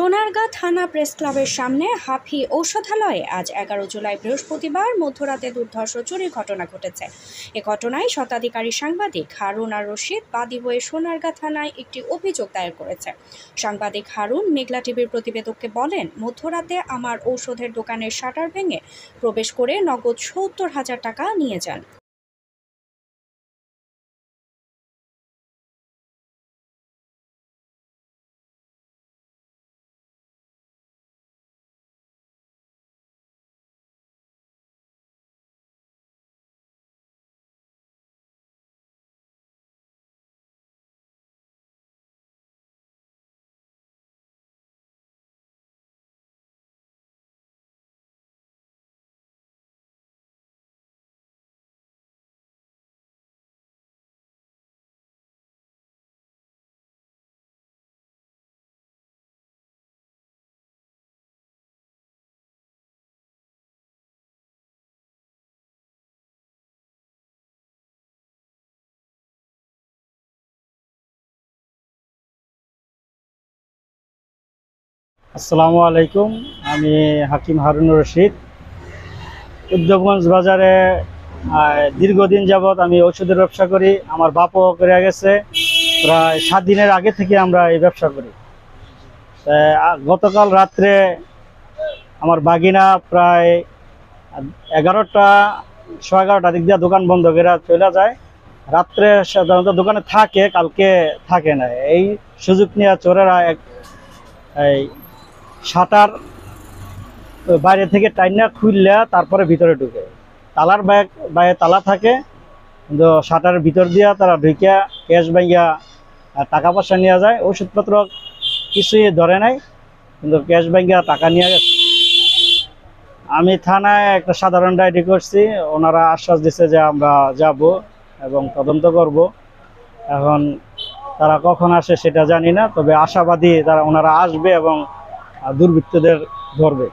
সোনারগাঁ থানা প্রেস ক্লাবের সামনে হাফি ঔষধালয়ে আজ 11 জুলাই বৃহস্পতিবার মধ্যরাতে দুর্ধর্ষ চুরির ঘটনা ঘটেছে। এ ঘটনায় শতাধিকারী সাংবাদিক হারুন আর রশিদ বাদী হয়ে সোনারগাঁ থানায় একটি অভিযোগ দায়ের করেছে। সাংবাদিক হারুন মেঘলা টিভির প্রতিবেদককে বলেন, মধ্যরাতে আমার ঔষধের দোকানের শাটার ভেঙে প্রবেশ করে নগদ 70,000 টাকা নিয়ে যান। আসসালামু আলাইকুম। আমি হাকিম হারুন রশিদ। উদ্যোগগঞ্জ বাজারে দীর্ঘদিন যাবৎ আমি ওষুধের ব্যবসা করি। আমার বাপও করে গেছে। প্রায় 7 দিনের আগে থেকে আমরা এই ব্যবসা করি। গতকাল রাত্রে আমার বাগিনা প্রায় 11টার দিক দিয়ে দোকান বন্ধ করে চলে যায়। রাত্রে সাধারণত দোকানে থাকে, কালকে থাকে না। এই সুযোগ নিয়ে চোরেরা এই শাটার বাইরে থেকে টাইনা খুললে তারপরে ভিতরে ঢুকে। তালার বাইরে তালা থাকে, কিন্তু শাটারের ভিতর দিয়া তারা ঢুকিয়া ক্যাশ ভাঙিয়া টাকা পয়সা নিয়ে যায়। ওষুধপত্র কিছুই ধরে নাই, কিন্তু ক্যাশ ভাঙিয়া টাকা নিয়ে গেছে। আমি থানায় একটা সাধারণ ডায়েরি করছি। ওনারা আশ্বাস দিচ্ছে যে আমরা যাব এবং তদন্ত করব। এখন তারা কখন আসে সেটা জানি না, তবে আশাবাদী ওনারা আসবে এবং দুর্বৃত্তদের ধরবে।